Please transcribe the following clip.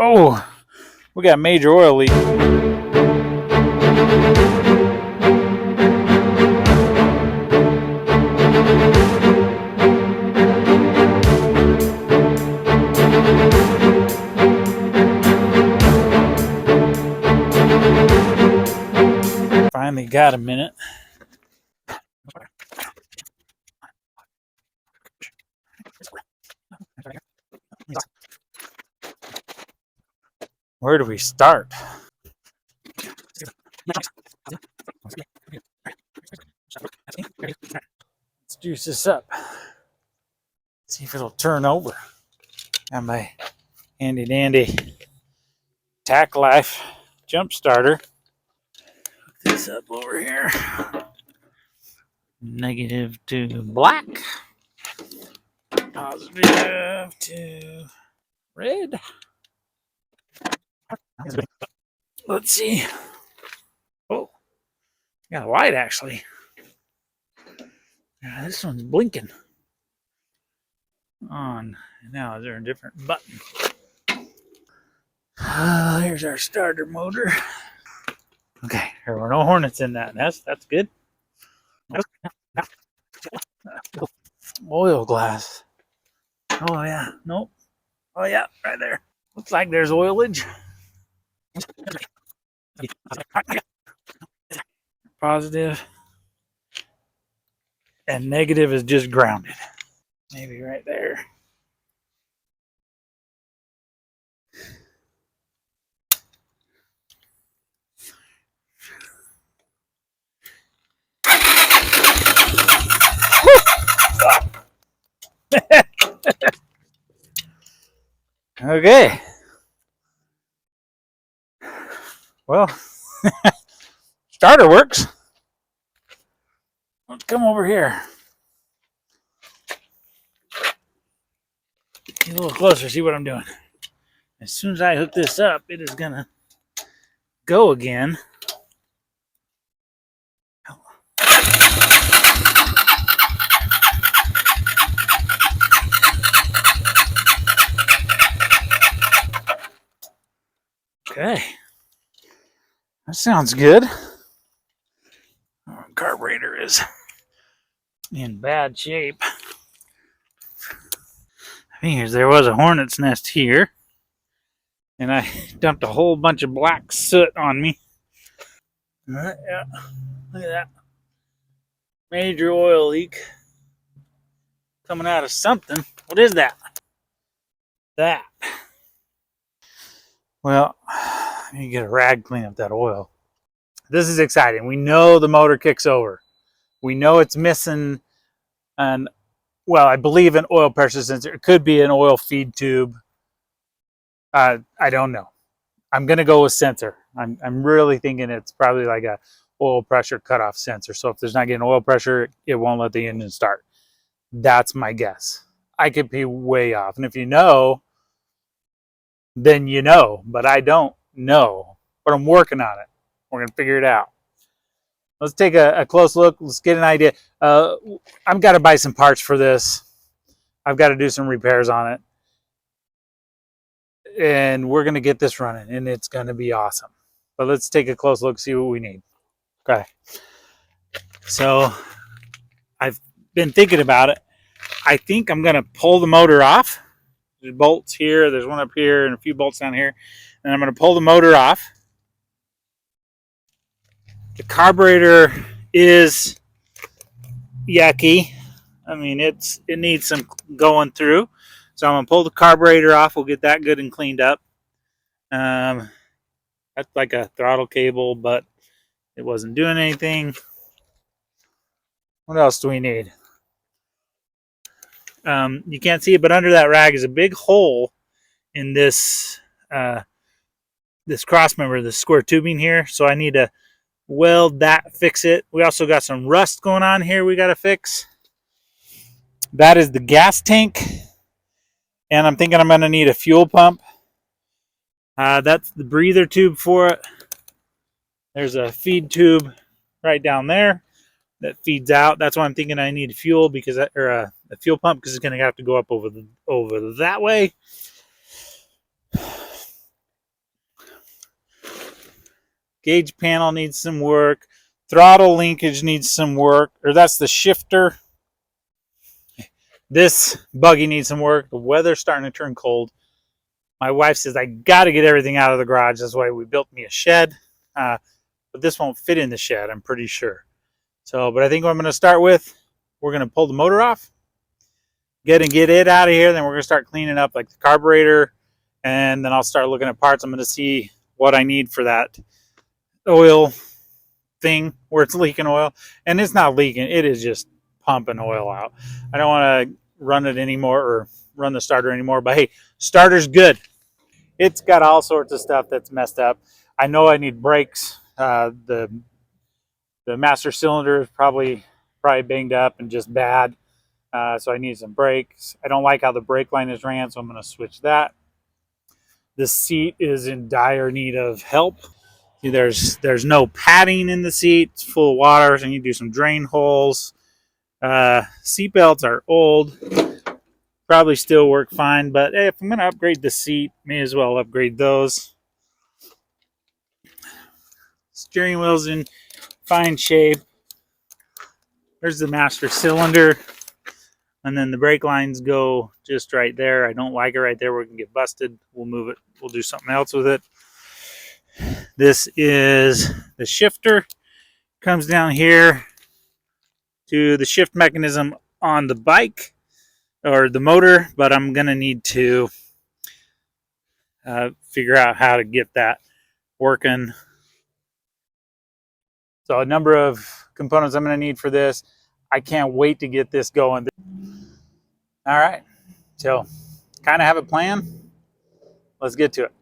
Oh, we got a major oil leak. Finally got a minute. Where do we start? Let's juice this up. See if it'll turn over. Got my handy dandy Tack Life jump starter. Hook this up over here. Negative to black. Positive to red. Let's see. Oh, got a light actually. This one's blinking on. Now, is there a different button? Here's our starter motor. Okay, there were no hornets in that nest. That's good. Oil glass. Oh, yeah. Nope. Oh, yeah, right there. Looks like there's oilage. Positive. And negative is just grounded. Maybe right there. Okay. Well, starter works. Let's come over here. Get a little closer, see what I'm doing. As soon as I hook this up, it is gonna go again. Okay, that sounds good. Our carburetor is in bad shape. I think there was a hornet's nest here, and I dumped a whole bunch of black soot on me. Yeah, look at that. Major oil leak coming out of something. What is that? That. Well, I need to get a rag, clean up that oil. This is exciting. We know the motor kicks over. We know it's missing an, well, I believe an oil pressure sensor. It could be an oil feed tube. I don't know. I'm going to go with sensor. I'm really thinking it's probably like a oil pressure cutoff sensor. So if there's not getting oil pressure, it won't let the engine start. That's my guess. I could be way off. And if you know, then you know. But I don't know. But I'm working on it. We're going to figure it out. Let's take a close look. Let's get an idea. I've got to buy some parts for this. I've got to do some repairs on it. And we're going to get this running, and it's going to be awesome. But let's take a close look, see what we need. Okay. So I've been thinking about it. I think I'm going to pull the motor off. There's bolts here. There's one up here and a few bolts down here. And I'm going to pull the motor off. The carburetor is yucky. I mean, it needs some going through. So I'm going to pull the carburetor off. We'll get that good and cleaned up. That's like a throttle cable, but it wasn't doing anything. What else do we need? You can't see it, but under that rag is a big hole in this this cross member, the square tubing here. So I need to weld that, fix it. We also got some rust going on here we got to fix. That is the gas tank. And I'm thinking I'm going to need a fuel pump. That's the breather tube for it. There's a feed tube right down there that feeds out. That's why I'm thinking I need fuel, because a fuel pump, because it's going to have to go up over that way. Gauge panel needs some work. Throttle linkage needs some work, or that's the shifter. This buggy needs some work. The weather's starting to turn cold. My wife says I got to get everything out of the garage. That's why we built me a shed. But this won't fit in the shed, I'm pretty sure. So, but I think what I'm going to start with, we're going to pull the motor off, get it out of here. Then we're going to start cleaning up like the carburetor, and then I'll start looking at parts. I'm going to see what I need for that oil thing where it's leaking oil, and it's not leaking. It is just pumping oil out. I don't want to run it anymore or run the starter anymore, but hey, starter's good. It's got all sorts of stuff that's messed up. I know I need brakes. The master cylinder is probably banged up and just bad. So I need some brakes. I don't like how the brake line is ran, so I'm going to switch that. The seat is in dire need of help. See, there's no padding in the seat. It's full of water, so I need to do some drain holes. Seat belts are old. Probably still work fine, but hey, if I'm going to upgrade the seat, may as well upgrade those. Steering wheel's in fine shape. There's the master cylinder. And then the brake lines go just right there. I don't like it right there. We're going to get busted. We'll move it. We'll do something else with it. This is the shifter. Comes down here to the shift mechanism on the bike or the motor, but I'm going to need to figure out how to get that working. So a number of components I'm going to need for this. I can't wait to get this going. All right, so kind of have a plan. Let's get to it.